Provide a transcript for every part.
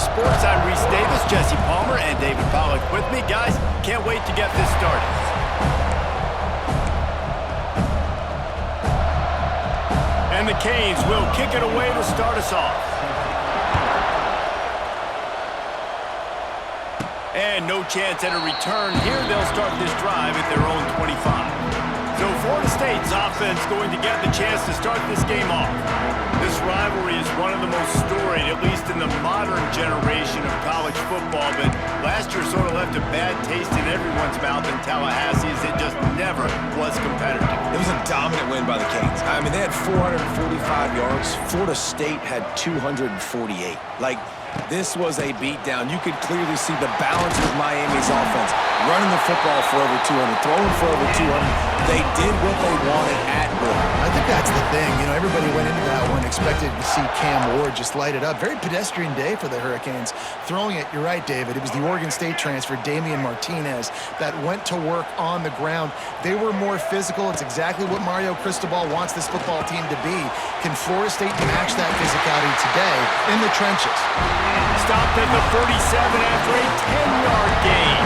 Sports. I'm Reese Davis, Jesse Palmer, and David Pollack with me. Guys, can't wait to get this started. And the Canes will kick it away to start us off. And no chance at a return here. They'll start this drive at their own 25. So Florida State's offense going to get the chance to start this game off. This rivalry is one of the most storied, at least in the modern generation of college football, but last year sort of left a bad taste in everyone's mouth in Tallahassee as it just never was competitive. It was a dominant win by the Canes. I mean, they had 445 yards. Florida State had 248. This was a beatdown. You could clearly see the balance of Miami's offense. Running the football for over 200, throwing for over 200. They did what they wanted at will. I think that's the thing. You know, everybody went into that one expected to see Cam Ward just light it up. Very pedestrian day for the Hurricanes. Throwing it, you're right, David. It was the Oregon State transfer, Damian Martinez, that went to work on the ground. They were more physical. It's exactly what Mario Cristobal wants this football team to be. Can Florida State match that physicality today in the trenches? Stopped at the 47 after a 10-yard gain.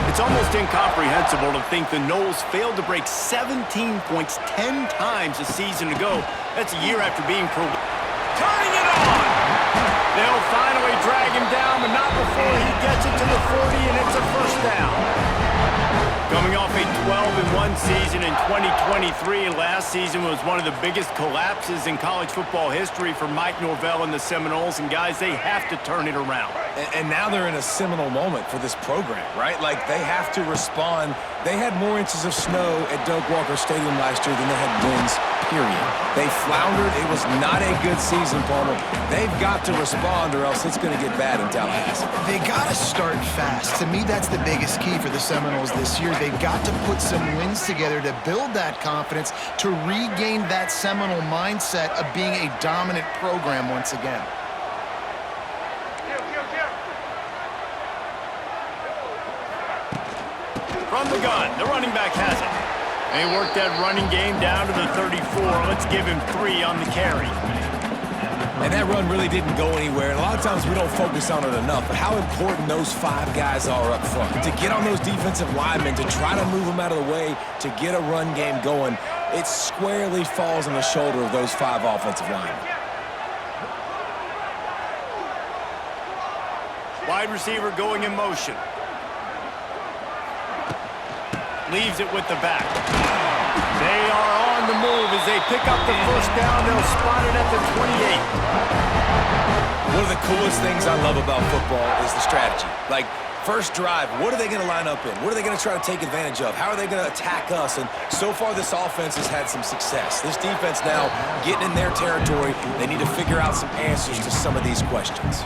It's almost incomprehensible to think the Noles failed to break 17 points 10 times a season ago. That's a year after being turning it on! They'll finally drag him down, but not before he gets it to the 40, and it's a first down. Coming off a 12-1 season in 2023, last season was one of the biggest collapses in college football history for Mike Norvell and the Seminoles, and guys, they have to turn it around. And now they're in a seminal moment for this program, right? They have to respond. They had more inches of snow at Doak Walker Stadium last year than they had wins, period. They floundered. It was not a good season, Palmer. They've got to respond or else it's going to get bad in Tallahassee. They got to start fast. To me, that's the biggest key for the Seminoles this year. They've got to put some wins together to build that confidence, to regain that Seminole mindset of being a dominant program once again. From the gun, the running back has it. They worked that running game down to the 34. Let's give him 3 on the carry. And that run really didn't go anywhere. And a lot of times we don't focus on it enough, but how important those 5 guys are up front. To get on those defensive linemen, to try to move them out of the way, to get a run game going, it squarely falls on the shoulder of those 5 offensive linemen. Wide receiver going in motion. Leaves it with the back. They are on the move as they pick up the first down. They'll spot it at the 28. One of the coolest things I love about football is the strategy. First drive, what are they going to line up in? What are they going to try to take advantage of? How are they going to attack us? And so far, this offense has had some success. This defense now getting in their territory. They need to figure out some answers to some of these questions.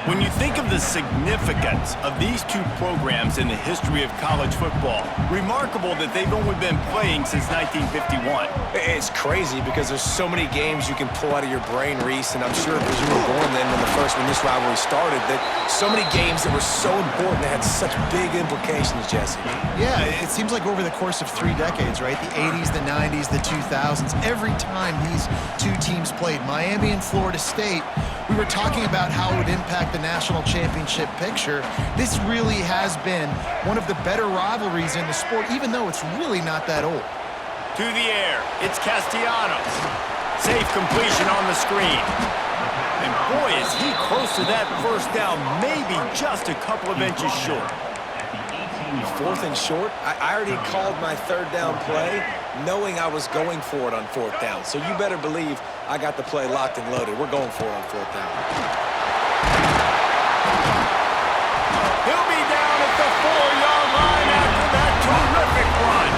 When you think of the significance of these two programs in the history of college football, remarkable that they've only been playing since 1951. It's crazy because there's so many games you can pull out of your brain, Reese, and I'm sure because you were born then when this rivalry started, that so many games that were so important that had such big implications, Jesse. Yeah, it seems like over the course of 3 decades, right? The 80s, the 90s, the 2000s, every time these two teams played, Miami and Florida State, we were talking about how it would impact the national championship picture. This really has been one of the better rivalries in the sport, even though it's really not that old. To the air, it's Castellanos. Safe completion on the screen. And boy, is he close to that first down, maybe just a couple of inches short. 4th and short? I already called my 3rd down play knowing I was going for it on 4th down. So you better believe I got the play locked and loaded. We're going for it on 4th down. He'll be down at the 4-yard line after that terrific run.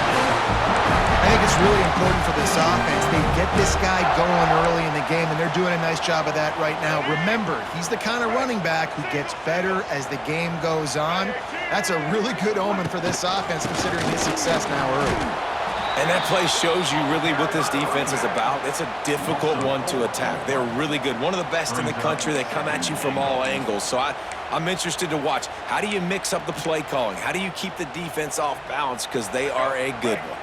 I think it's really important for this offense. They get this guy going early in the game, and they're doing a nice job of that right now. Remember, he's the kind of running back who gets better as the game goes on. That's a really good omen for this offense, considering his success now early. And that play shows you really what this defense is about. It's a difficult one to attack. They're really good. One of the best in the country. They come at you from all angles. So I'm interested to watch. How do you mix up the play calling? How do you keep the defense off balance? Because they are a good one.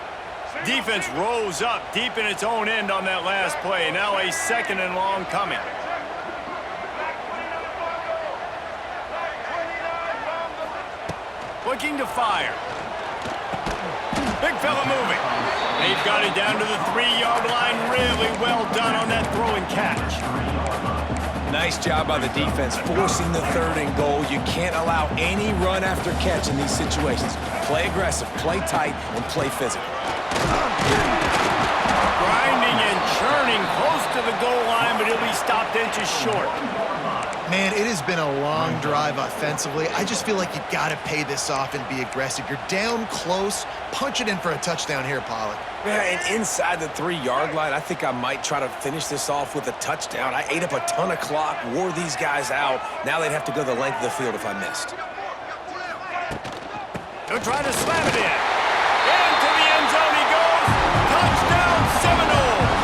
Defense rose up deep in its own end on that last play. Now a 2nd and long coming. looking to fire. Big fella moving. They've got it down to the 3-yard line. Really well done on that throw and catch. Nice job by the defense, forcing the 3rd and goal. You can't allow any run after catch in these situations. Play aggressive, play tight, and play physical. Grinding and churning close to the goal line, but he'll be stopped inches short. Man, it has been a long drive offensively. I just feel like you got to pay this off and be aggressive. You're down close. Punch it in for a touchdown here, Pollard. Yeah, and inside the 3-yard line, I think I might try to finish this off with a touchdown. I ate up a ton of clock, wore these guys out. Now they'd have to go the length of the field if I missed. They'll try to slam it in. Into the end zone he goes. Touchdown, Seminoles.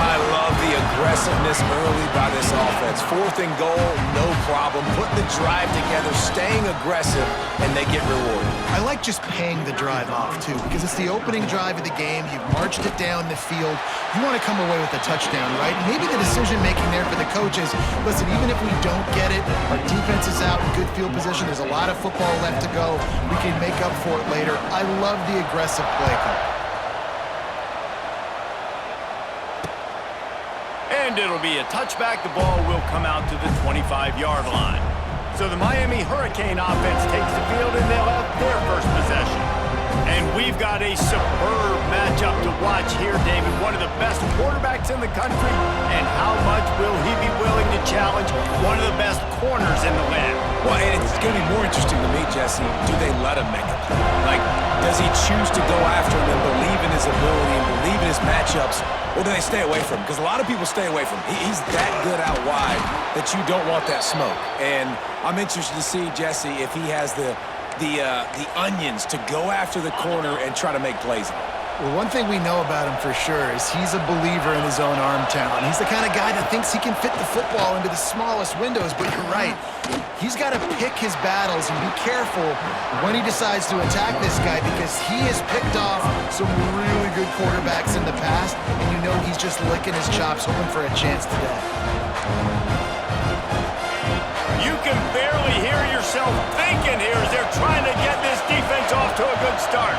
I love the aggressiveness early by this offense. 4th and goal, no problem. Putting the drive together, staying aggressive, and they get rewarded. I like just paying the drive off, too, because it's the opening drive of the game. You've marched it down the field. You want to come away with a touchdown, right? Maybe the decision-making there for the coaches, listen, even if we don't get it, our defense is out in good field position. There's a lot of football left to go. We can make up for it later. I love the aggressive play call. And it'll be a touchback. The ball will come out to the 25-yard line. So the Miami Hurricane offense takes the field, and they'll have their first possession. And we've got a superb matchup to watch here, David. One of the best quarterbacks in the country. And how much will he be willing to challenge one of the best corners in the land? Well, and it's going to be more interesting to me, Jesse. Do they let him make a play? Like, does he choose to go after him and believe in his ability and believe in his matchups? Or do they stay away from him? Because a lot of people stay away from him. He's that good out wide that you don't want that smoke. And I'm interested to see, Jesse, if he has the onions to go after the corner and try to make plays on him. Well, one thing we know about him for sure is he's a believer in his own arm talent. He's the kind of guy that thinks he can fit the football into the smallest windows, but you're right. He's got to pick his battles and be careful when he decides to attack this guy because he has picked off some really good quarterbacks in the past, and you know he's just licking his chops, hoping for a chance today. You can barely hear yourself thinking here as they're trying to get this defense off to a good start.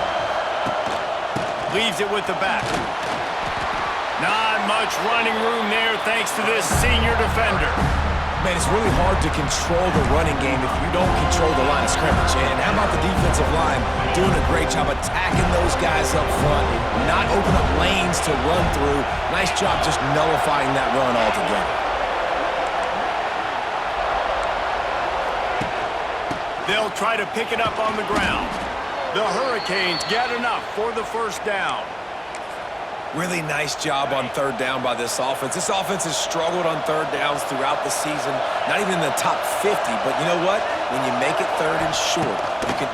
Leaves it with the back. Not much running room there thanks to this senior defender. Man, it's really hard to control the running game if you don't control the line of scrimmage. And how about the defensive line doing a great job attacking those guys up front, not open up lanes to run through. Nice job just nullifying that run altogether. They'll try to pick it up on the ground. The Hurricanes get enough for the first down. Really nice job on 3rd down by this offense. This offense has struggled on 3rd downs throughout the season, not even in the top 50. But you know what? When you make it 3rd and short,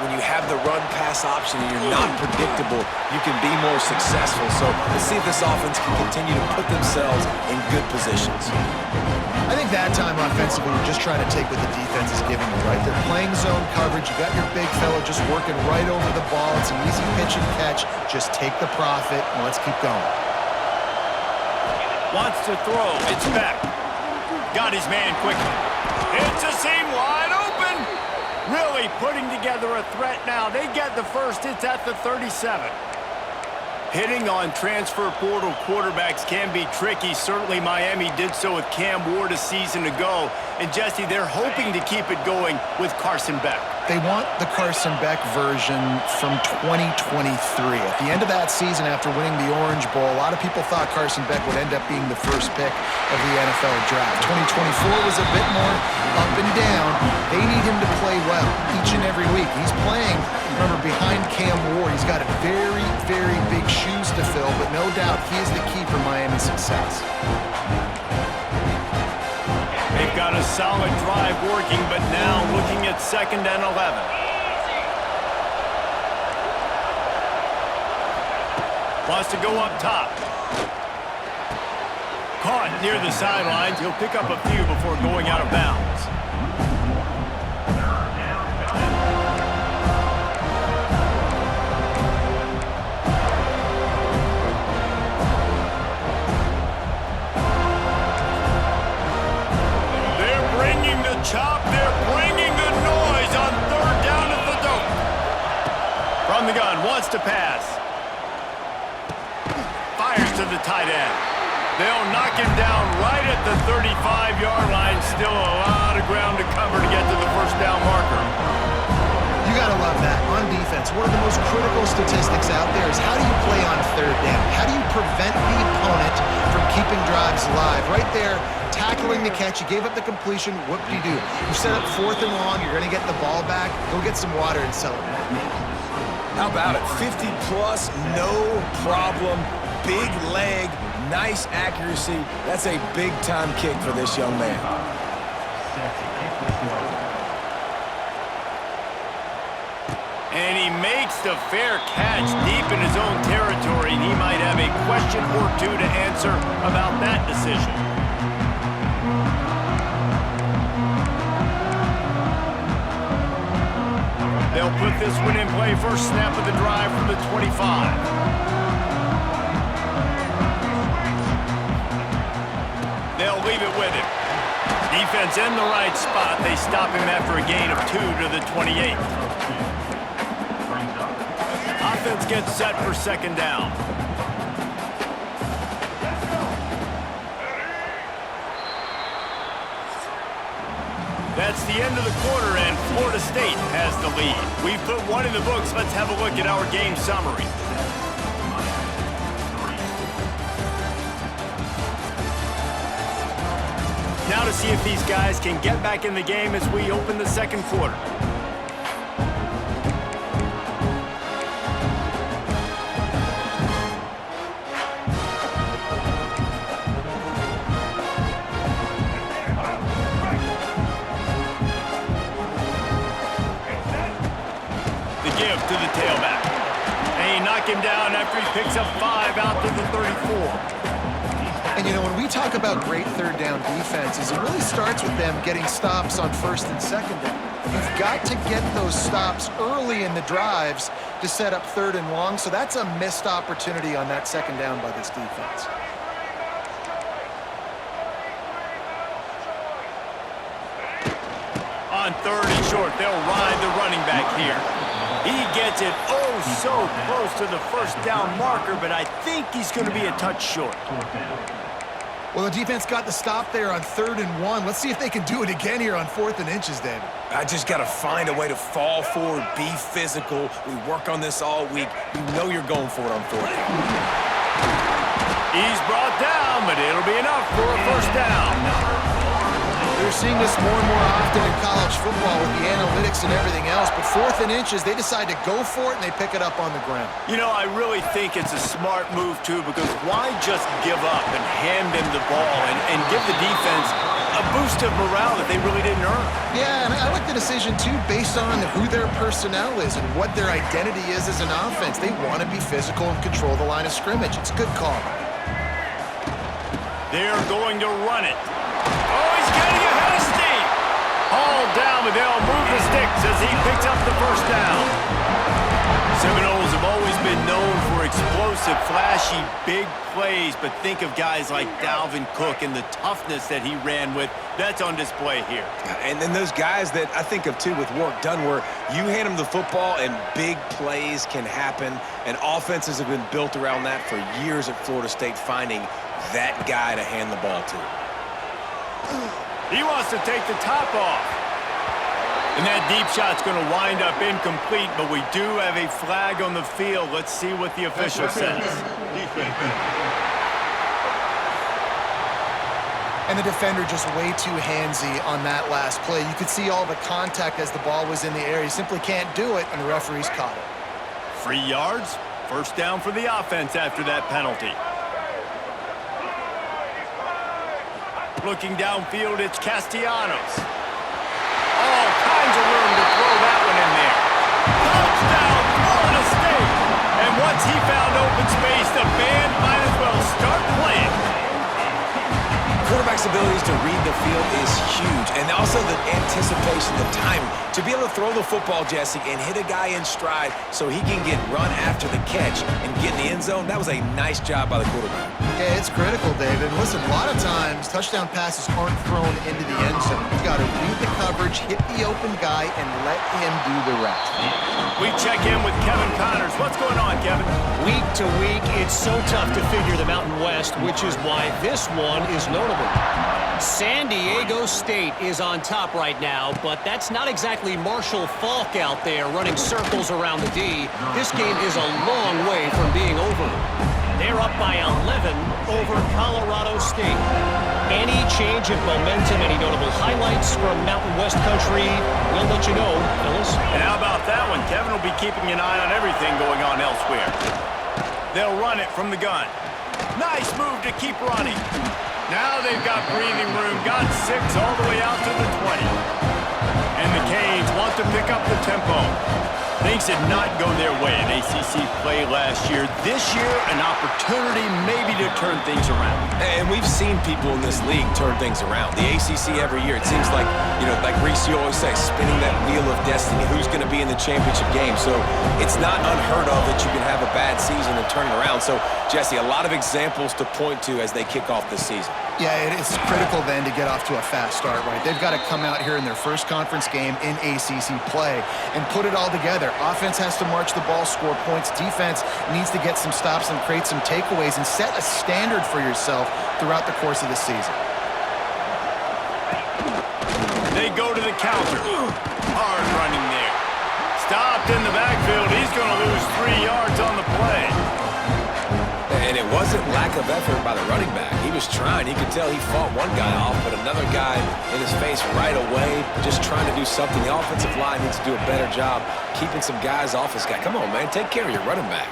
when you have the run-pass option and you're not predictable, you can be more successful. So let's see if this offense can continue to put themselves in good positions. I think that time offensively, we're just trying to take what the defense is giving you, right? They're playing zone coverage. You got your big fella just working right over the ball. It's an easy pitch and catch. Just take the profit, and let's keep going. Wants to throw. It's back. Got his man quickly. It's a seam wide open. Really putting together a threat now. They get the first. It's at the 37. Hitting on transfer portal quarterbacks can be tricky. Certainly Miami did so with Cam Ward a season ago. And Jesse, they're hoping to keep it going with Carson Beck. They want the Carson Beck version from 2023. At the end of that season, after winning the Orange Bowl, a lot of people thought Carson Beck would end up being the first pick of the NFL draft. 2024 was a bit more up and down. They need him to play well each and every week. He's playing, remember, behind Cam Ward. He's got very, very big shoes to fill, but no doubt he is the key for Miami's success. They've got a solid drive working, but now looking at 2nd and 11. Wants to go up top. Caught near the sidelines. He'll pick up a few before going out of bounds. Chop, they're bringing the noise on 3rd down to pass. Fires to the tight end. They'll knock him down right at the 35-yard line. Still a lot of ground to cover to get to the first down marker. You got to love that. On defense, one of the most critical statistics out there is how do you play on third down? How do you prevent the opponent from keeping drives alive? Right there, tackling the catch. You gave up the completion. What do? You set up 4th and long. You're going to get the ball back. Go get some water and celebrate. How about it? 50-plus, no problem. Big leg, nice accuracy. That's a big-time kick for this young man. And he makes the fair catch deep in his own territory, and he might have a question or two to answer about that decision. They'll put this one in play. First snap of the drive from the 25. They'll leave it with him. Defense in the right spot. They stop him after a gain of 2 to the 28. Offense gets set for second down. That's the end of the quarter, and Florida State has the lead. We've put one in the books. Let's have a look at our game summary. Now to see if these guys can get back in the game as we open the second quarter. The give to the tailback. And he knocked him down after he picks up 5 out to the 34. And, you know, when we talk about great third down defenses, it really starts with them getting stops on first and second down. You've got to get those stops early in the drives to set up third and long, so that's a missed opportunity on that second down by this defense. On 3rd and short, they'll ride the running back here. He gets it so close to the first down marker, but I think he's going to be a touch short. Well, the defense got the stop there on 3rd and 1. Let's see if they can do it again here on 4th and inches, David. I just got to find a way to fall forward, be physical. We work on this all week. You know you're going for it on 4th down. He's brought down, but it'll be enough for a first down. They're seeing this more and more often in college football with the analytics and everything else, but 4th and inches, they decide to go for it, and they pick it up on the ground. You know, I really think it's a smart move, too, because why just give up and hand them the ball and give the defense a boost of morale that they really didn't earn? Yeah, and I like the decision, too, based on who their personnel is and what their identity is as an offense. They want to be physical and control the line of scrimmage. It's a good call. They're going to run it. Oh, he's getting ahead of steam. Hauled down, but they'll move the sticks as he picks up the first down. Seminoles have always been known for explosive, flashy, big plays, but think of guys like Dalvin Cook and the toughness that he ran with. That's on display here. And then those guys that I think of, too, with work done, where you hand them the football and big plays can happen, and offenses have been built around that for years at Florida State, finding that guy to hand the ball to. He wants to take the top off. And that deep shot's going to wind up incomplete, but we do have a flag on the field. Let's see what the official says. And the defender just way too handsy on that last play. You could see all the contact as the ball was in the air. He simply can't do it, and the referee's caught it. 3 yards, first down for the offense after that penalty. Looking downfield, it's Castellanos. All kinds of room to throw that one in there. Touchdown, Florida State! And once he found open space, the band might as well start playing. quarterback's abilities to read the field is huge, and also the anticipation, the timing. To be able to throw the football, Jesse, and hit a guy in stride so he can get run after the catch and get in the end zone, that was a nice job by the quarterback. Yeah, it's critical, David. Listen, a lot of times touchdown passes aren't thrown into the end zone. You've got to read the coverage, hit the open guy, and let him do the rest. We check in with Kevin Connors. What's going on, Kevin? Week to week, it's so tough to figure the Mountain West, which is why this one is notable. San Diego State is on top right now, but that's not exactly Marshall Faulk out there running circles around the D. This game is a long way from being over. They're up by 11 over Colorado State. Any change of momentum, any notable highlights from Mountain West country, we'll let you know, Phyllis. And how about that one? Kevin will be keeping an eye on everything going on elsewhere. They'll run it from the gun. Nice move to keep running. Now they've got breathing room. Got 6 all the way out to the 20. And the Canes want to pick up the tempo. Things did not go their way in ACC play last year. This year, an opportunity maybe to turn things around. And we've seen people in this league turn things around. The ACC every year, it seems like, like Reese, you always say, spinning that wheel of destiny. Who's going to be in the championship game? So it's not unheard of that you can have a bad season and turn it around. So, Jesse, a lot of examples to point to as they kick off this season. Yeah, it's critical then to get off to a fast start, right? They've got to come out here in their first conference game in ACC play and put it all together. Offense has to march the ball, score points. Defense needs to get some stops and create some takeaways and set a standard for yourself throughout the course of the season. They go to the counter. Hard running there. Stopped in the backfield. He's going to lose 3 yards on the play. And it wasn't lack of effort by the running back. He was trying. You could tell he fought one guy off, but another guy in his face right away, just trying to do something. The offensive line needs to do a better job keeping some guys off his guy. Come on, man. Take care of your running back.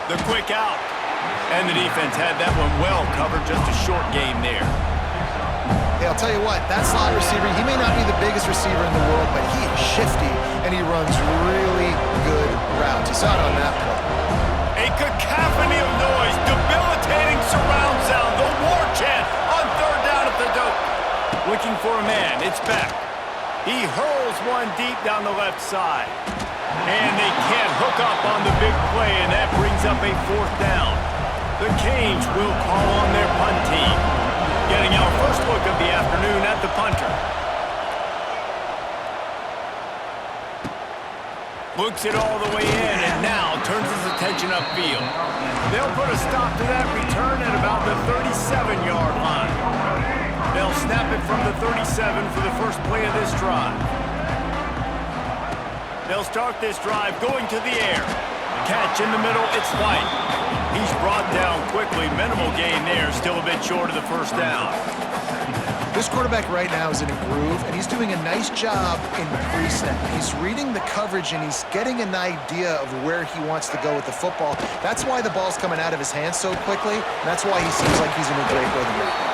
The quick out. And the defense had that one well covered. Just a short game there. Hey, I'll tell you what, that slot receiver, he may not be the biggest receiver in the world, but he is shifty, and he runs really good routes. You saw it on that play. A cacophony of noise, debilitating surround sound, the war chant on 3rd down at the dope. Looking for a man, it's Beck. He hurls one deep down the left side. And they can't hook up on the big play, and that brings up a 4th down. The Canes will call on their punt team. Getting our first look of the afternoon at the punter. Looks it all the way in, and now turns his attention upfield. They'll put a stop to that return at about the 37-yard line. They'll snap it from the 37 for the first play of this drive. They'll start this drive going to the air. Catch in the middle, it's White. He's brought down quickly. Minimal gain there, still a bit short of the 1st down. This quarterback right now is in a groove, and he's doing a nice job in pre-snap. He's reading the coverage, and he's getting an idea of where he wants to go with the football. That's why the ball's coming out of his hands so quickly, and that's why he seems like he's in a great rhythm right now.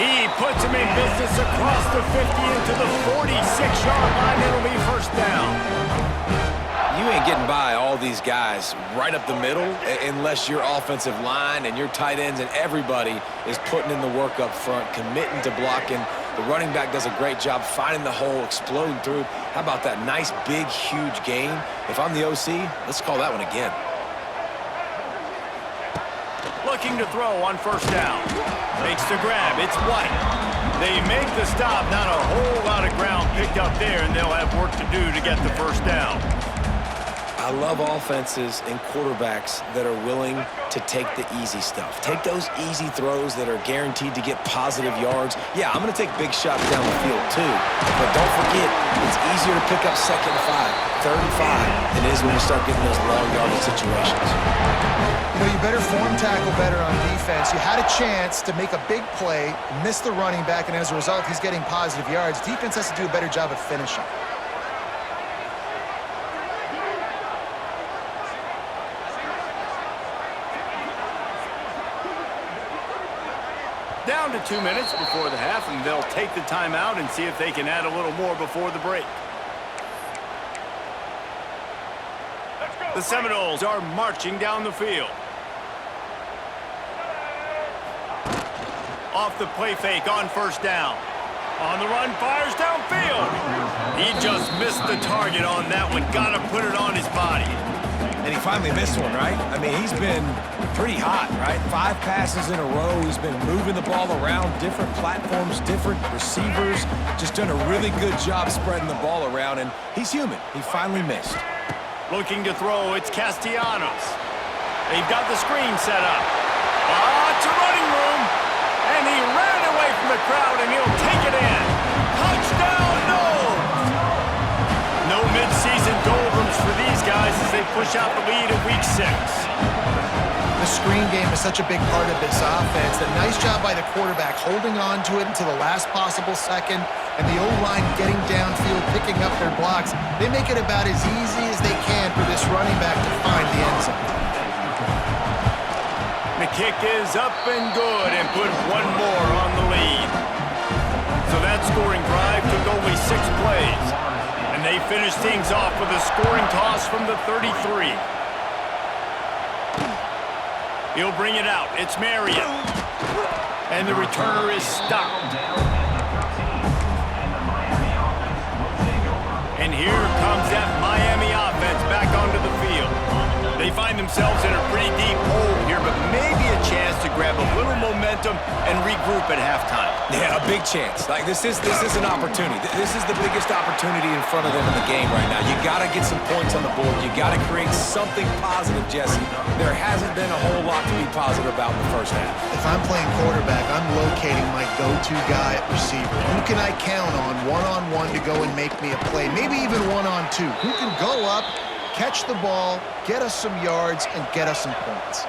He puts him in business across the 50 into the 46-yard line. It'll be 1st down. You ain't getting by all these guys right up the middle unless your offensive line and your tight ends and everybody is putting in the work up front, committing to blocking. The running back does a great job finding the hole, exploding through. How about that nice, big, huge gain? If I'm the OC, let's call that one again. Looking to throw on 1st down. Makes the grab. It's White. They make the stop. Not a whole lot of ground picked up there, and they'll have work to do to get the 1st down. I love offenses and quarterbacks that are willing to take the easy stuff. Take those easy throws that are guaranteed to get positive yards. Yeah, I'm going to take big shots down the field too, but don't forget, it's easier to pick up 2nd and 5, 3rd and 5 than it is when you start getting those long yardage situations. You better form tackle better on defense. You had a chance to make a big play, miss the running back, and as a result, he's getting positive yards. Defense has to do a better job of finishing. Down to 2 minutes before the half, and they'll take the timeout and see if they can add a little more before the break. The Seminoles are marching down the field. Off the play fake on first down. On the run, fires downfield. He just missed the target on that one. Got to put it on his body. And he finally missed one, right? I mean, he's been pretty hot, right? 5 passes in a row. He's been moving the ball around, different platforms, different receivers. Just done a really good job spreading the ball around, and he's human. He finally missed. Looking to throw, it's Castellanos. They've got the screen set up. It's a running room. And he ran away from the crowd, and he'll take it in. Touchdown, Knowles! No midseason doldrums for these guys as they push out the lead in Week 6. The screen game is such a big part of this offense. A nice job by the quarterback holding on to it until the last possible second, and the O-line getting downfield, picking up their blocks. They make it about as easy as they can for this running back to find the end zone. The kick is up and good and put one more on the lead. So that scoring drive took only 6 plays. And they finished things off with a scoring toss from the 33. He'll bring it out. It's Marion. And the returner is stopped. And here comes that Miami offense back onto the field. They find themselves in a pretty deep hole here, but maybe a chance to grab a little momentum and regroup at halftime. Yeah, a big chance. Like, this is an opportunity. This is the biggest opportunity in front of them in the game right now. You got to get some points on the board. You got to create something positive, Jesse. There hasn't been a whole lot to be positive about in the first half. If I'm playing quarterback, I'm locating my go-to guy at receiver. Who can I count on one-on-one to go and make me a play? Maybe even one-on-two. Who can go up, catch the ball, get us some yards, and get us some points.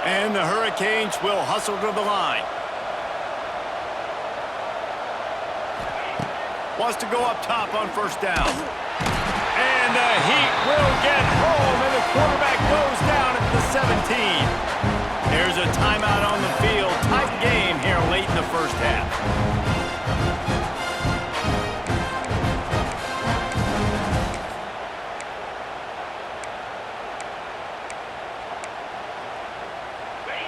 And the Hurricanes will hustle to the line. Wants to go up top on first down. And the Heat will get home, and the quarterback goes down at the 17. There's a timeout on the field. Tight game here late in the first half.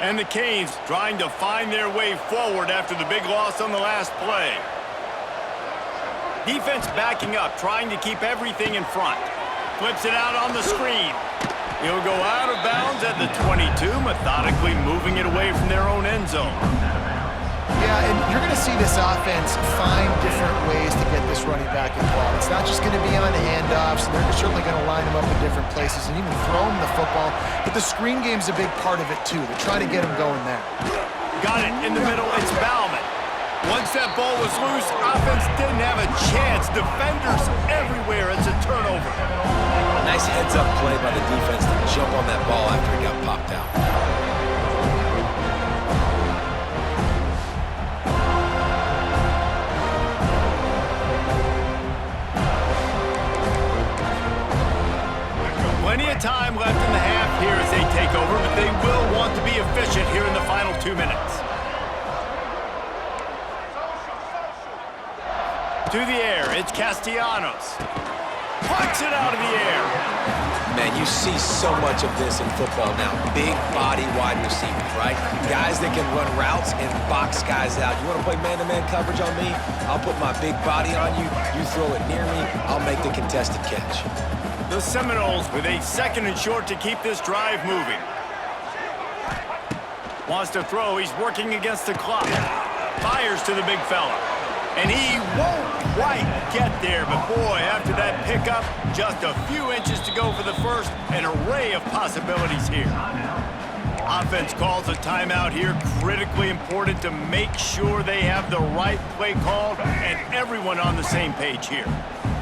And the Canes trying to find their way forward after the big loss on the last play. Defense backing up, trying to keep everything in front. Flips it out on the screen. He'll go out of bounds at the 22, methodically moving it away from their own end zone. Yeah, and you're going to see this offense find different ways to get this running back involved. It's not just going to be on handoffs, and they're certainly going to line him up in different places and even throw him the football. But the screen game's a big part of it, too. They're trying to get him going there. Got it in the middle. It's Bauman. Once that ball was loose, offense didn't have a chance. Defenders everywhere. It's a turnover. Nice heads-up play by the defense to jump on that ball after it got popped out. Plenty of time left in the half here as they take over, but they will want to be efficient here in the final 2 minutes. To the air, it's Castellanos. Puts it out of the air. Man, you see so much of this in football now. Big body wide receivers, right? Guys that can run routes and box guys out. You want to play man-to-man coverage on me? I'll put my big body on you. You throw it near me, I'll make the contested catch. The Seminoles with a 2nd and short to keep this drive moving. Wants to throw. He's working against the clock. Fires to the big fella. And he won't quite get there. But, boy, after that pickup, just a few inches to go for the first. An array of possibilities here. Offense calls a timeout here. Critically important to make sure they have the right play call and everyone on the same page here.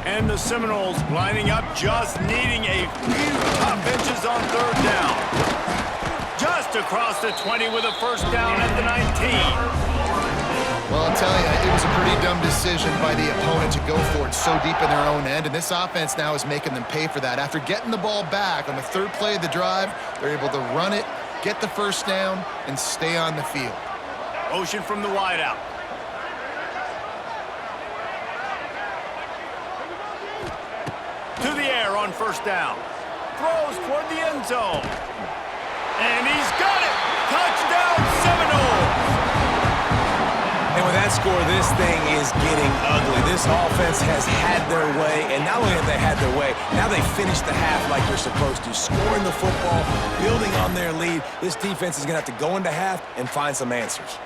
And the Seminoles lining up, just needing a few tough inches on 3rd down. Just across the 20 with a first down at the 19. Well, I'll tell you, it was a pretty dumb decision by the opponent to go for it so deep in their own end, and this offense now is making them pay for that. After getting the ball back on the 3rd play of the drive, they're able to run it, get the first down, and stay on the field. Motion from the wideout. To the air on first down. Throws toward the end zone. And he's got it! Touchdown, Seminoles! that score, this thing is getting ugly. This offense has had their way, and not only have they had their way, now they finished the half like they're supposed to, scoring the football, building on their lead. This defense is going to have to go into half and find some answers.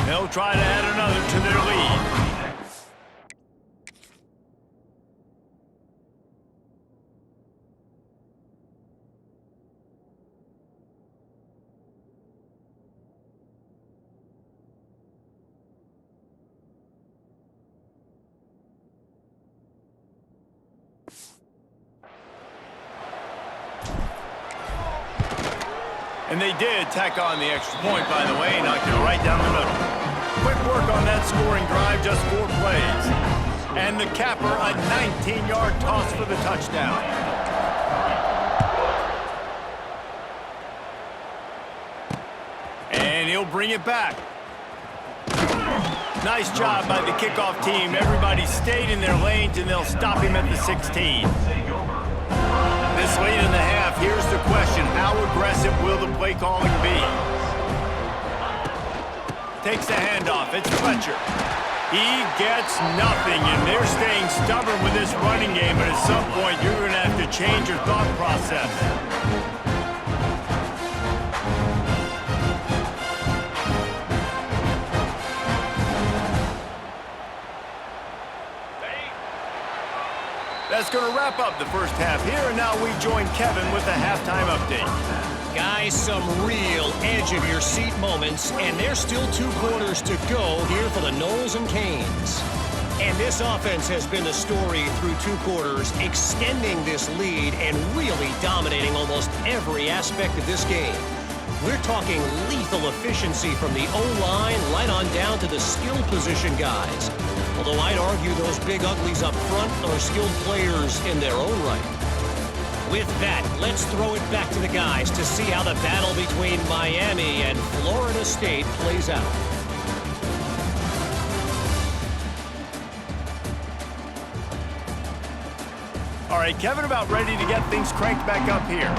They'll try to add another to their lead. And they did tack on the extra point, by the way, knocked it right down the middle. Quick work on that scoring drive, just 4 plays. And the capper, a 19-yard toss for the touchdown. And he'll bring it back. Nice job by the kickoff team. Everybody stayed in their lanes, and they'll stop him at the 16. This late in the half, here's the question. How aggressive will the play calling be? Takes the handoff. It's Fletcher. He gets nothing, and they're staying stubborn with this running game, but at some point, you're going to have to change your thought process. That's going to wrap up the first half here, and now we join Kevin with the halftime update. Guys, some real edge-of-your-seat moments, and there's still 2 quarters to go here for the Noles and Canes. And this offense has been the story through 2 quarters, extending this lead and really dominating almost every aspect of this game. We're talking lethal efficiency from the O-line right on down to the skill position guys. Although I'd argue those big uglies up front are skilled players in their own right. With that, let's throw it back to the guys to see how the battle between Miami and Florida State plays out. All right, Kevin, about ready to get things cranked back up here.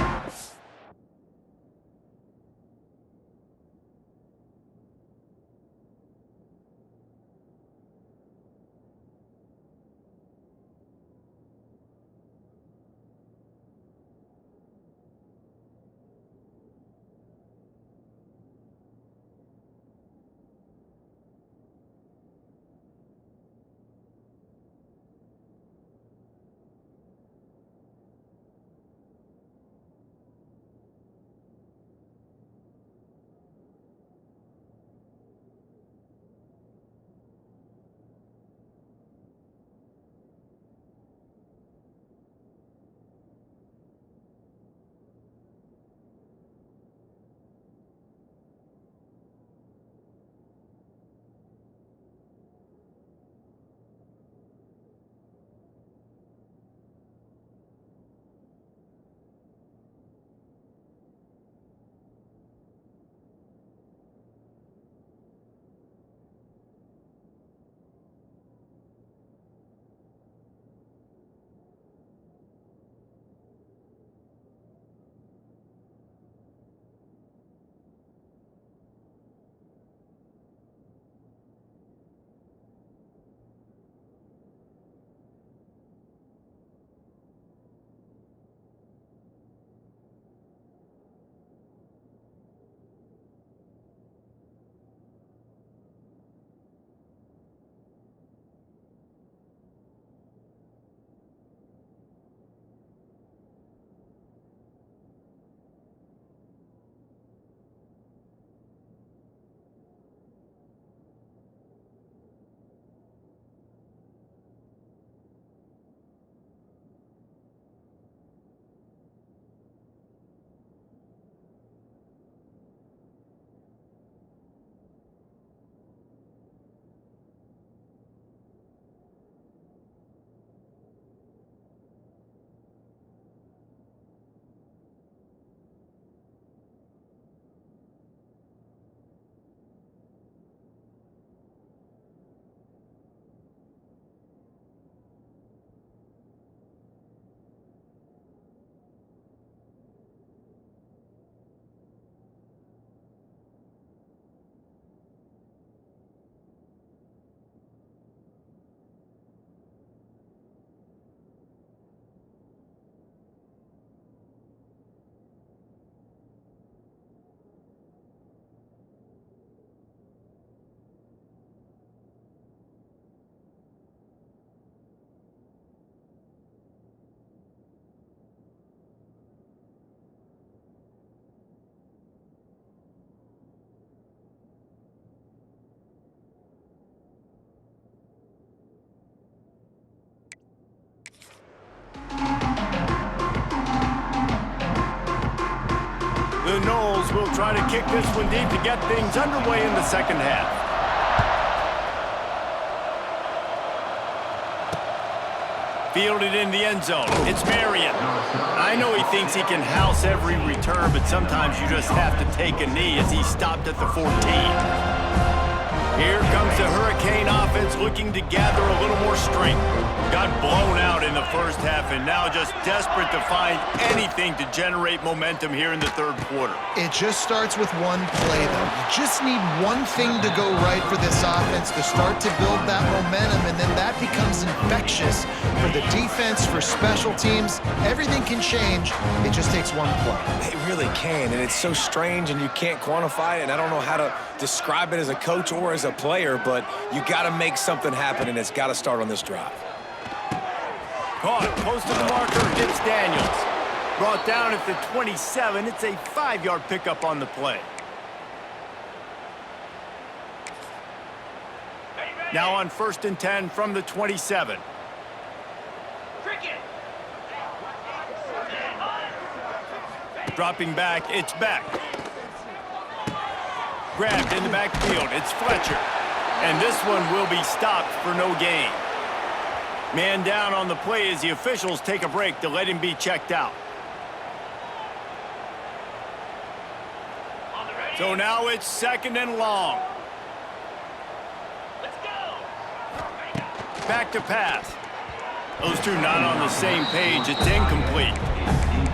The Noles will try to kick this one deep to get things underway in the second half. Fielded in the end zone. It's Marion. I know he thinks he can house every return, but sometimes you just have to take a knee as he stopped at the 14. Here comes the Hurricane offense looking to gather a little more strength. Got blown out in the first half and now just desperate to find anything to generate momentum here in the third quarter. It just starts with one play, though. You just need one thing to go right for this offense to start to build that momentum, and then that becomes infectious for the defense, for special teams. Everything can change. It just takes one play. It really can, and it's so strange, and you can't quantify it, and I don't know how to describe it as a coach or as a player, but you got to make something happen, and it's got to start on this drive. Caught, close to the marker, it's Daniels. Brought down at the 27, it's a 5-yard pickup on the play. Now on 1st and 10 from the 27. Dropping back, it's Beck. Grabbed in the backfield, it's Fletcher. And this one will be stopped for no gain. Man down on the play as the officials take a break to let him be checked out. So now it's 2nd and long. Back to pass. Those two not on the same page. It's incomplete.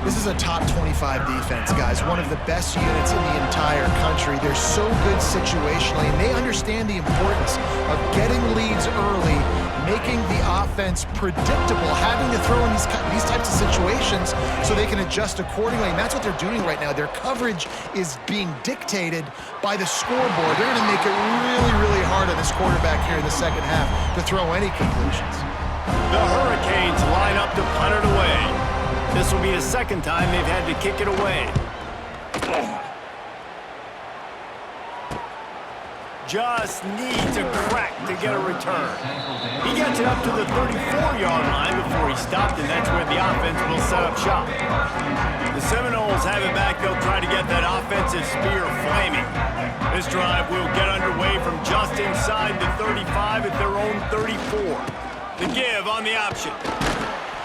This is a top 25 defense, guys. One of the best units in the entire country. They're so good situationally, and they understand the importance of getting leads early, making the offense predictable, having to throw in these types of situations so they can adjust accordingly. And that's what they're doing right now. Their coverage is being dictated by the scoreboard. They're going to make it really, really hard on this quarterback here in the second half to throw any completions. The Hurricanes line up to punt it away. This will be the second time they've had to kick it away. Just needs a crack to get a return. He gets it up to the 34-yard line before he stopped, and that's where the offense will set up shop. The Seminoles have it back. They'll try to get that offensive spear flaming. This drive will get underway from just inside the 35 at their own 34. The give on the option.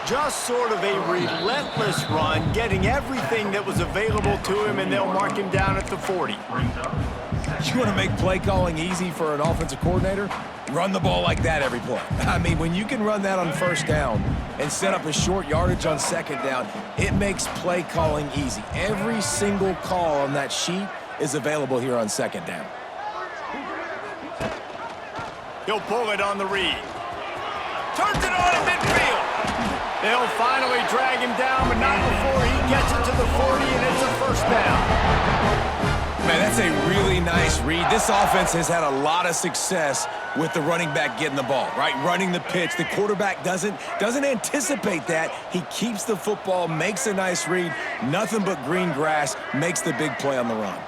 Just sort of a relentless run, getting everything that was available to him, and they'll mark him down at the 40. You want to make play calling easy for an offensive coordinator? Run the ball like that every play. I mean, when you can run that on 1st down and set up a short yardage on 2nd down, it makes play calling easy. Every single call on that sheet is available here on 2nd down. He'll pull it on the read. Turns it on at midfield. They'll finally drag him down, but not before he gets it to the 40, and it's a 1st down. Man, that's a really nice read. This offense has had a lot of success with the running back getting the ball, right? Running the pitch. The quarterback doesn't anticipate that. He keeps the football, makes a nice read. Nothing but green grass, makes the big play on the run.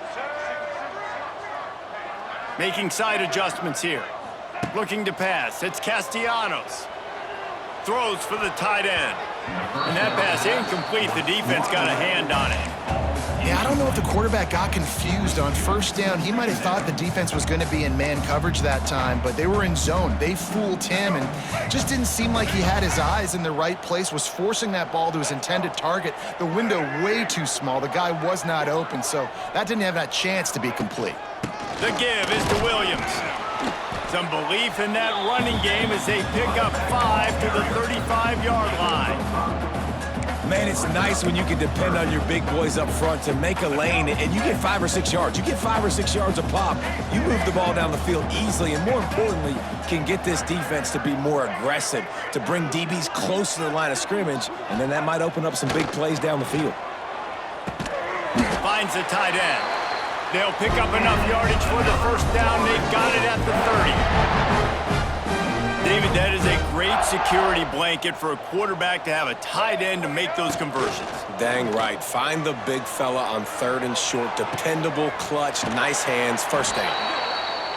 Making side adjustments here. Looking to pass. It's Castellanos. Throws for the tight end. And that pass incomplete. The defense got a hand on it. Yeah, I don't know if the quarterback got confused on 1st down. He might have thought the defense was going to be in man coverage that time, but they were in zone. They fooled him, and just didn't seem like he had his eyes in the right place, was forcing that ball to his intended target. The window way too small. The guy was not open, so that didn't have that chance to be complete. The give is to Williams. Some belief in that running game as they pick up 5 to the 35-yard line. Man, it's nice when you can depend on your big boys up front to make a lane, and you get 5 or 6 yards. You get 5 or 6 yards a pop. You move the ball down the field easily, and more importantly, can get this defense to be more aggressive, to bring DBs close to the line of scrimmage, and then that might open up some big plays down the field. Finds the tight end. They'll pick up enough yardage for the 1st down. They've got it at the 30. David, that is a great security blanket for a quarterback to have a tight end to make those conversions. Dang right. Find the big fella on 3rd and short. Dependable, clutch, nice hands, 1st down.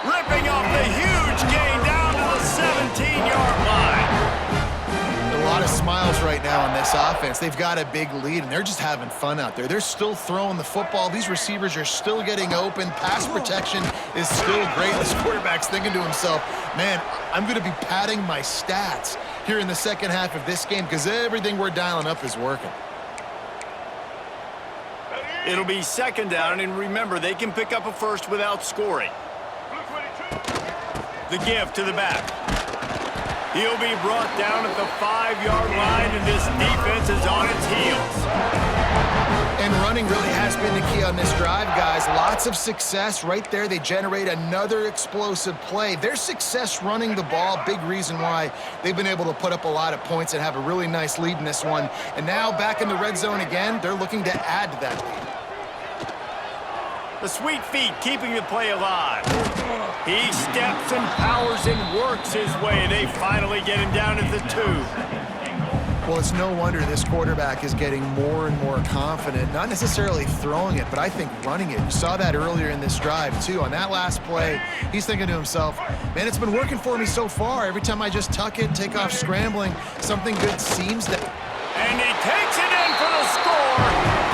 Ripping off the huge gain down to the 17-yard line. A lot of smiles right now on this offense. They've got a big lead, and they're just having fun out there. They're still throwing the football. These receivers are still getting open. Pass protection is still great. This quarterback's thinking to himself, man, I'm going to be padding my stats here in the second half of this game because everything we're dialing up is working. It'll be second down, and remember, they can pick up a first without scoring. The give to the back. He'll be brought down at the 5-yard line, and this defense is on its heels. And running really has been the key on this drive, guys. Lots of success right there. They generate another explosive play. Their success running the ball, big reason why they've been able to put up a lot of points and have a really nice lead in this one. And now back in the red zone again, they're looking to add to that lead. The sweet feet keeping the play alive. He steps and powers and works his way. They finally get him down at the 2. Well, it's no wonder this quarterback is getting more and more confident, not necessarily throwing it, but I think running it. You saw that earlier in this drive, too. On that last play, he's thinking to himself, man, it's been working for me so far. Every time I just tuck it, take off scrambling, something good seems to... And he takes it in for the score.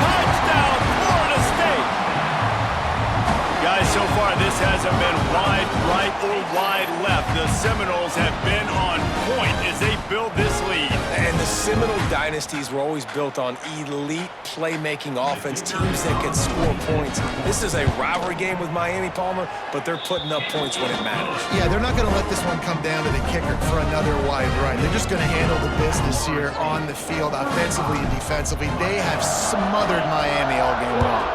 Touchdown, Florida State. Guys, so far this hasn't been wide right or wide left. The Seminoles have been on point as they build this lead. And the Seminole dynasties were always built on elite playmaking offense, teams that can score points. This is a rivalry game with Miami, Palmer, but they're putting up points when it matters. Yeah, they're not going to let this one come down to the kicker for another wide right. They're just going to handle the business here on the field, offensively and defensively. They have smothered Miami all game long.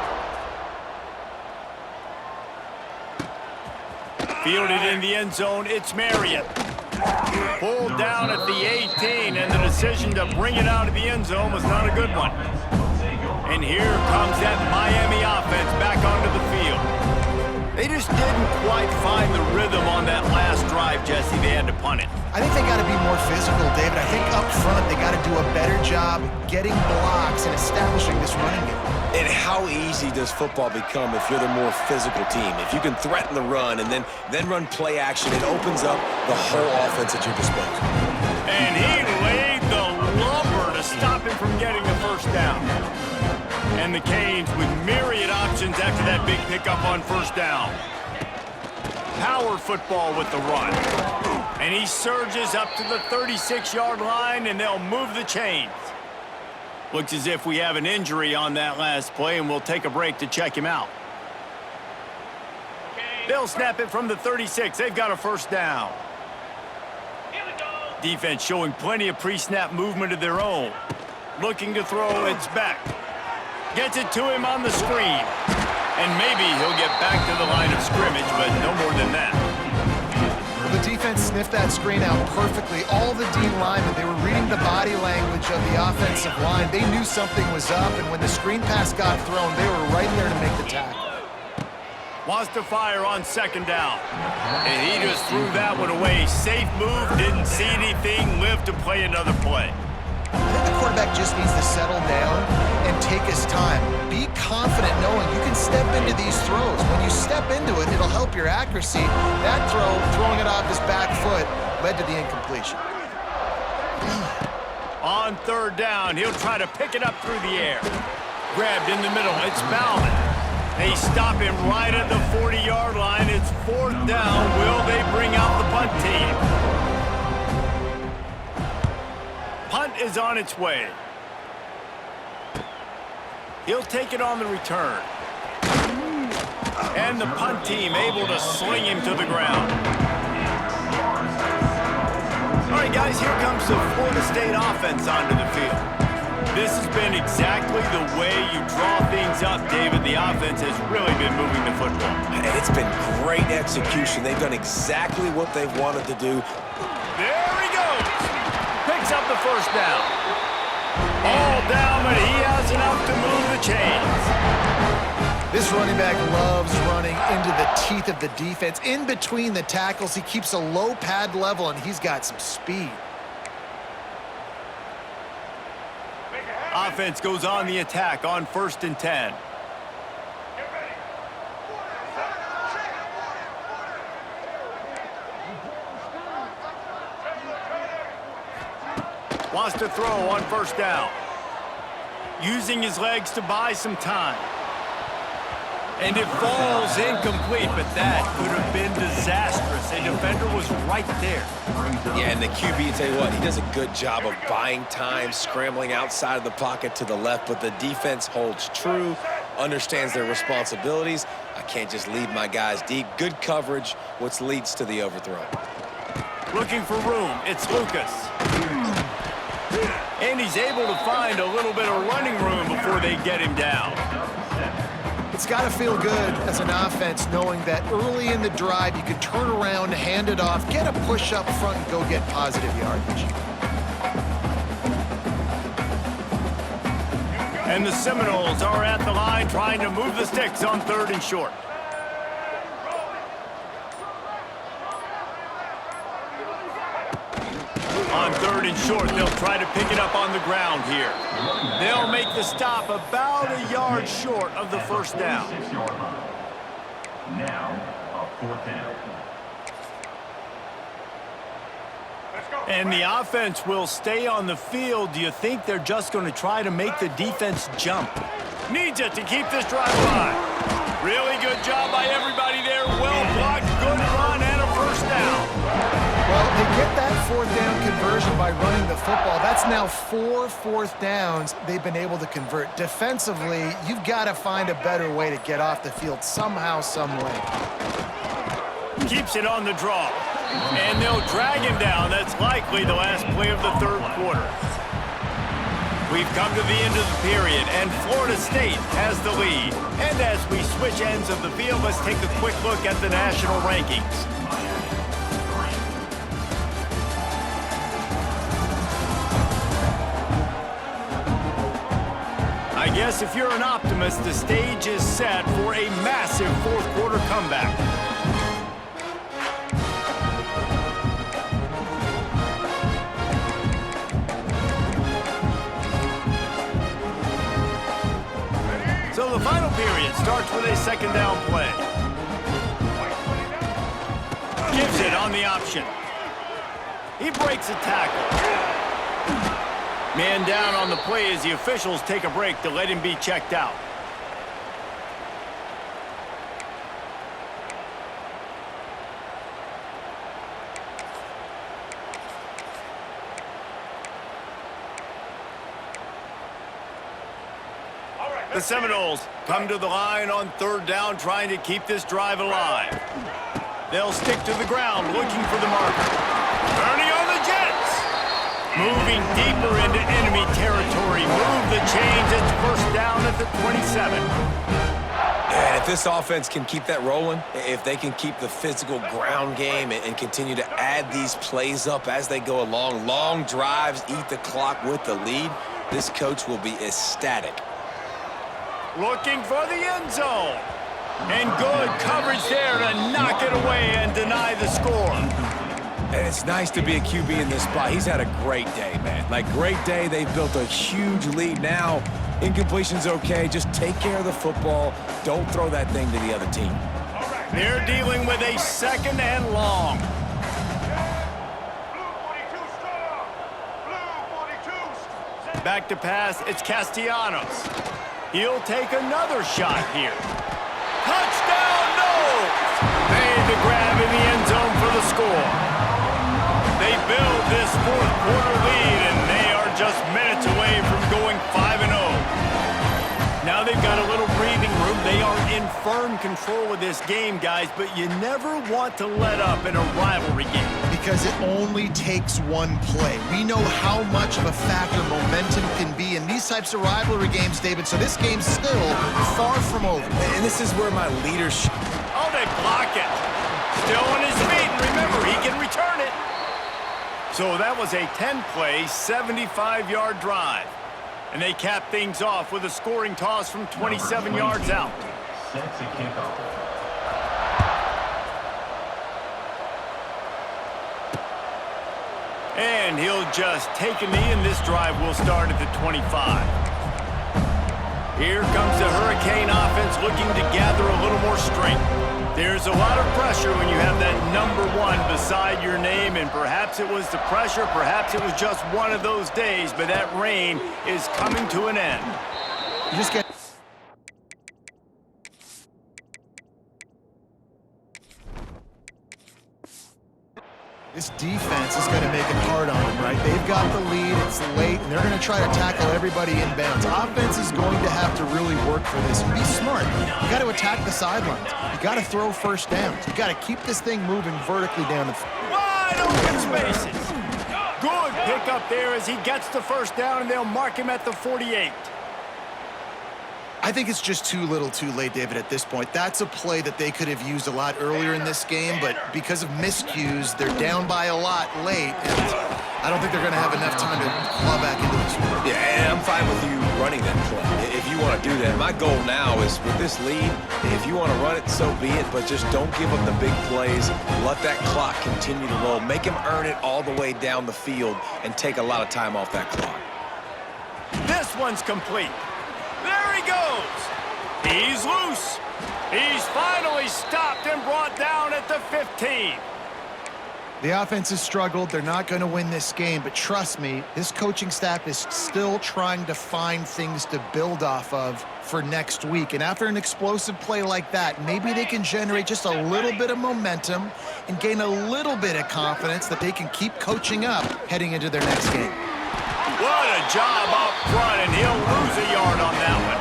Fielded in the end zone, it's Marriott. Pulled down at the 18, and the decision to bring it out of the end zone was not a good one. And here comes that Miami offense back onto the field. They just didn't quite find the rhythm on that last drive, Jesse. They had to punt it. I think they got to be more physical, David. I think up front they got to do a better job getting blocks and establishing this running game. And how easy does football become if you're the more physical team? If you can threaten the run and then run play action, it opens up the whole offense at your disposal. And he laid the lumber to stop him from getting the first down. And the Canes with myriad options after that big pickup on first down. Power football with the run. And he surges up to the 36-yard line, and they'll move the chains. Looks as if we have an injury on that last play, and we'll take a break to check him out. They'll snap it from the 36. They've got a first down. Defense showing plenty of pre-snap movement of their own. Looking to throw, it's back. Gets it to him on the screen. And maybe he'll get back to the line of scrimmage, but no more than that. The defense sniffed that screen out perfectly. All the D linemen, they were reading the body language of the offensive line. They knew something was up, and when the screen pass got thrown, they were right there to make the tackle. Wants to fire on second down. And he just threw that one away. Safe move, didn't see anything, lived to play another play. I think the quarterback just needs to settle down and take his time. Be confident knowing you can step into these throws. When you step into it, it'll help your accuracy. That throw, throwing it off his back foot, led to the incompletion. On third down, he'll try to pick it up through the air. Grabbed in the middle, it's Bauman. They stop him right at the 40-yard line. It's fourth down. Will they bring out the punt team? Punt is on its way. He'll take it on the return. And the punt team able to sling him to the ground. All right, guys, here comes the Florida State offense onto the field. This has been exactly the way you draw things up, David. The offense has really been moving the football. And it's been great execution. They've done exactly what they've wanted to do. There he goes. Picks up the first down. All down, but he has enough to move the chains. This running back loves running into the teeth of the defense. In between the tackles, he keeps a low pad level, and he's got some speed. Offense goes on the attack on 1st and 10. Wants to throw on first down. Using his legs to buy some time. And it falls incomplete, but that could have been disastrous. A defender was right there. Yeah, and the QB, tell you what, he does a good job of buying time, scrambling outside of the pocket to the left, but the defense holds true, understands their responsibilities. I can't just leave my guys deep. Good coverage, which leads to the overthrow. Looking for room, it's Lucas. And he's able to find a little bit of running room before they get him down. It's got to feel good as an offense knowing that early in the drive you can turn around, hand it off, get a push up front, and go get positive yardage. And the Seminoles are at the line trying to move the sticks on 3rd and short. On 3rd and short, they'll try to pick it up on the ground here. They'll make the stop about a yard short of the first down. Now, a 4th down. And the offense will stay on the field. Do you think they're just going to try to make the defense jump? Needs it to keep this drive alive. Really good job by everybody there. Well blocked, good run, and a first down. Well, they get that 4th down conversion by running the football. That's now 4 4th downs they've been able to convert. Defensively, you've got to find a better way to get off the field somehow, some way. Keeps it on the draw. And they'll drag him down. That's likely the last play of the 3rd quarter. We've come to the end of the period, and Florida State has the lead. And as we switch ends of the field, let's take a quick look at the national rankings. I guess if you're an optimist, the stage is set for a massive 4th quarter comeback. So the final period starts with a 2nd down play. Gives it on the option. He breaks a tackle. Man down on the play as the officials take a break to let him be checked out. The Seminoles come to the line on 3rd down, trying to keep this drive alive. They'll stick to the ground, looking for the marker. Ernie on the Jets! Moving deeper into enemy territory. Move the chains. It's 1st down at the 27. And if this offense can keep that rolling, if they can keep the physical ground game and continue to add these plays up as they go along, long drives, eat the clock with the lead, this coach will be ecstatic. Looking for the end zone. And good coverage there to knock it away and deny the score. And it's nice to be a QB in this spot. He's had a great day, man. Like, great day. They've built a huge lead now. Incompletion's okay. Just take care of the football. Don't throw that thing to the other team. They're dealing with a 2nd and long. Back to pass. It's Castellanos. He'll take another shot here. Touchdown, Noles! Made the grab in the end zone for the score. They build this 4th quarter lead, and they are just minutes away from going 5-0. Now they've got a little breathing room. They are in firm control of this game, guys, but you never want to let up in a rivalry game. Because it only takes one play. We know how much of a factor momentum can be in these types of rivalry games, David, so this game's still far from over. And this is where my leadership... Oh, they block it. Still on his feet, and remember, he can return it. So that was a 10-play, 75-yard drive. And they cap things off with a scoring toss from 27 yards out. Sets a kickoff. And he'll just take a knee, and this drive will start at the 25. Here comes the Hurricane offense looking to gather a little more strength. There's a lot of pressure when you have that number 1 beside your name, and perhaps it was the pressure, perhaps it was just one of those days, but that reign is coming to an end. You just get... This defense is going to make it hard on them, right? They've got the lead, it's late, and they're going to try to tackle everybody in bounds. Offense is going to have to really work for this. Be smart. You got to attack the sidelines. You got to throw first downs. You got to keep this thing moving vertically down the field. Wide open spaces. Good pickup there as he gets the first down, and they'll mark him at the 48. I think it's just too little too late, David, at this point. That's a play that they could have used a lot earlier in this game, but because of miscues, they're down by a lot late, and I don't think they're going to have enough time to claw back into this one. Yeah, and I'm fine with you running that play if you want to do that. My goal now is with this lead, if you want to run it, so be it, but just don't give up the big plays. Let that clock continue to roll. Make him earn it all the way down the field and take a lot of time off that clock. This one's complete. There he goes. He's loose. He's finally stopped and brought down at the 15. The offense has struggled. They're not going to win this game, but trust me, this coaching staff is still trying to find things to build off of for next week. And after an explosive play like that, maybe they can generate just a little bit of momentum and gain a little bit of confidence that they can keep coaching up heading into their next game. What a job up front, and he'll lose a yard on that one.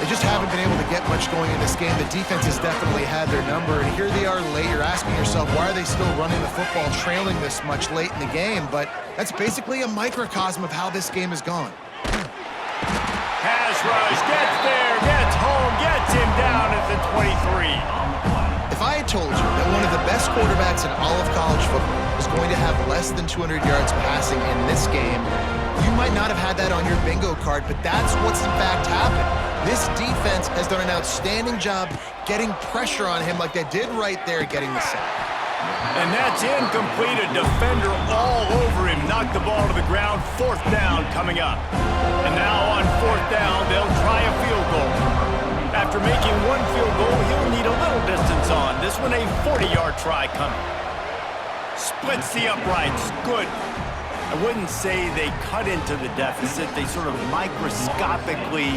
They just haven't been able to get much going in this game. The defense has definitely had their number, and here they are late. You're asking yourself, why are they still running the football trailing this much late in the game? But that's basically a microcosm of how this game has gone. Pass rush, gets there, gets home, gets him down at the 23. If I had told you that one of the best quarterbacks in all of college football was going to have less than 200 yards passing in this game, you might not have had that on your bingo card, but that's what's in fact happened. This defense has done an outstanding job getting pressure on him like they did right there getting the sack. And that's incomplete. A defender all over him. Knocked the ball to the ground. 4th down coming up. And now on 4th down, they'll try a field goal. After making one field goal, he'll need a little distance on. This one a 40-yard try coming. Splits the uprights. Good. I wouldn't say they cut into the deficit. They sort of microscopically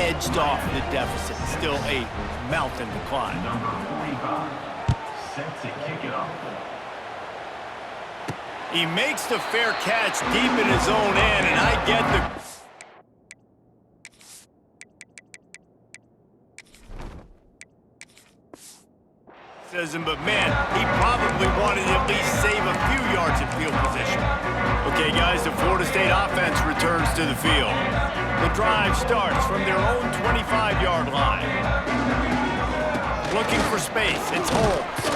edged off the deficit. Still a mountain to climb. Number 45 set to kick it off. He makes the fair catch deep in his own end, and I get the... But man, he probably wanted to at least save a few yards in field position. Okay, guys, the Florida State offense returns to the field. The drive starts from their own 25-yard line. Looking for space, it's Holmes.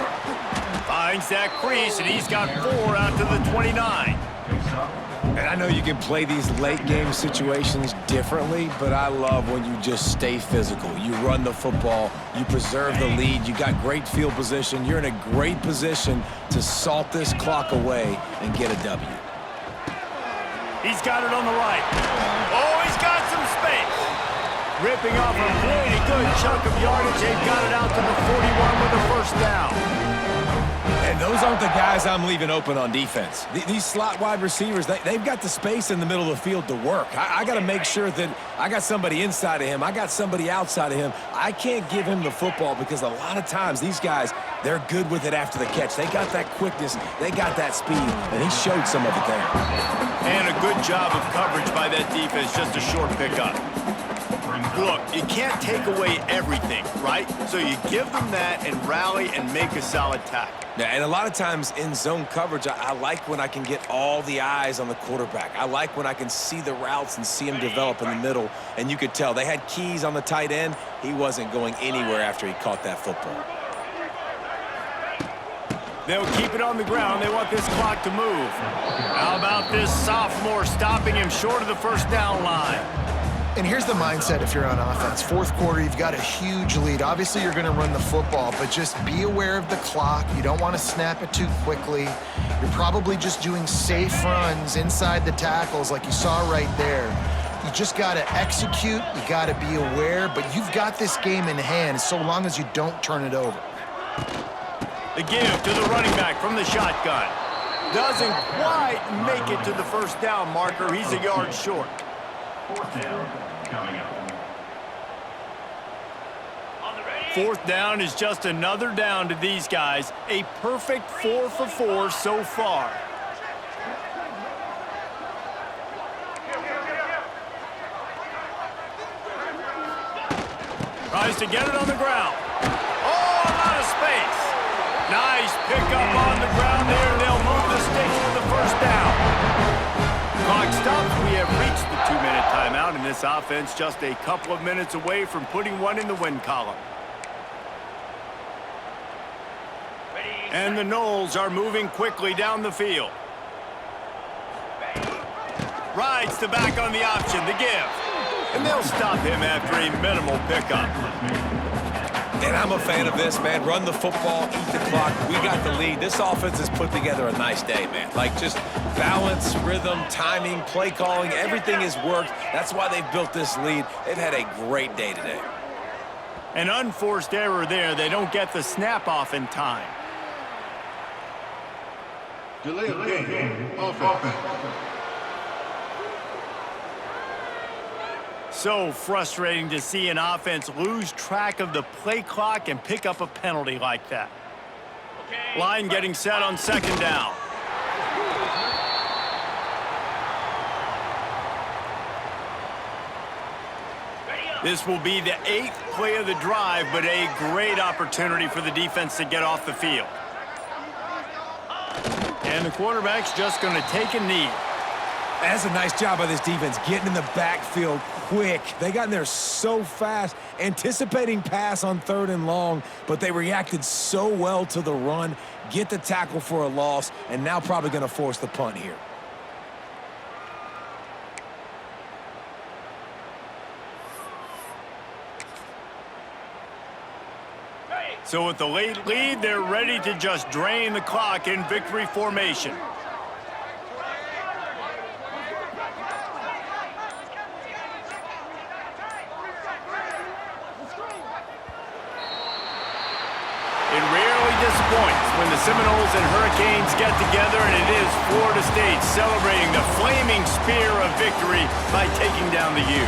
Finds that crease, and he's got 4 out to the 29. And I know you can play these late game situations differently, but I love when you just stay physical. You run the football, you preserve the lead, you got great field position, you're in a great position to salt this clock away and get a W. He's got it on the right. Oh, he's got some space. Ripping off a pretty good chunk of yardage. They've got it out to the 41 with a first down. And those aren't the guys I'm leaving open on defense. These slot wide receivers, they've got the space in the middle of the field to work. I got to make sure that I got somebody inside of him. I got somebody outside of him. I can't give him the football because a lot of times these guys, they're good with it after the catch. They got that quickness. They got that speed, and he showed some of it there. And a good job of coverage by that defense, just a short pickup. Look, you can't take away everything, right? So you give them that and rally and make a solid tackle. Yeah, and a lot of times in zone coverage, I like when I can get all the eyes on the quarterback. I like when I can see the routes and see him develop in the middle. And you could tell they had keys on the tight end. He wasn't going anywhere after he caught that football. They'll keep it on the ground. They want this clock to move. How about this sophomore stopping him short of the first down line? And here's the mindset if you're on offense. 4th quarter, you've got a huge lead. Obviously, you're going to run the football, but just be aware of the clock. You don't want to snap it too quickly. You're probably just doing safe runs inside the tackles like you saw right there. You just got to execute. You got to be aware, but you've got this game in hand so long as you don't turn it over. The give to the running back from the shotgun. Doesn't quite make it to the first down marker. He's a yard short. Fourth down coming up. Fourth down is just another down to these guys. A perfect 4 for 4 so far. Tries to get it on the ground. Oh, a lot of space. Nice pickup on the ground there. They'll move the sticks for the first down. Clock stops. We have reached the 2-minute timeout, and this offense just a couple of minutes away from putting one in the win column. And the Noles are moving quickly down the field. Rides the back on the option, the give. And they'll stop him after a minimal pickup. And I'm a fan of this, man. Run the football, eat the clock. We got the lead. This offense has put together a nice day, man. Like, just balance, rhythm, timing, play calling, everything has worked. That's why they've built this lead. They've had a great day today. An unforced error there. They don't get the snap off in time. Delay of game. Offense. So frustrating to see an offense lose track of the play clock and pick up a penalty like that. Line getting set on second down. This will be the 8th play of the drive, but a great opportunity for the defense to get off the field. And the quarterback's just going to take a knee. That's a nice job by this defense, getting in the backfield quick. They got in there so fast, anticipating pass on 3rd and long, but they reacted so well to the run, get the tackle for a loss, and now probably going to force the punt here. So with the late lead, they're ready to just drain the clock in victory formation. Disappoints when the Seminoles and Hurricanes get together, and it is Florida State celebrating the flaming spear of victory by taking down the U.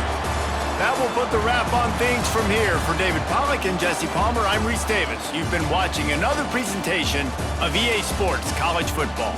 That will put the wrap on things from here. For David Pollack and Jesse Palmer, I'm Reese Davis. You've been watching another presentation of EA Sports College Football.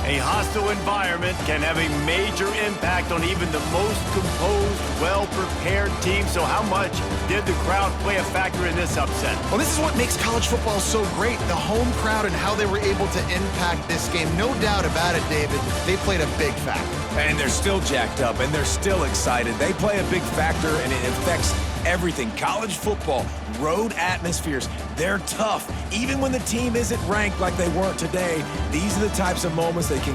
A hostile environment can have a major impact on even the most composed, well-prepared team. So how much did the crowd play a factor in this upset? Well, this is what makes college football so great, the home crowd and how they were able to impact this game. No doubt about it, David, they played a big factor. And they're still jacked up, and they're still excited. They play a big factor, and it affects everything. College football, road atmospheres, they're tough. Even when the team isn't ranked like they weren't today, these are the types of moments they can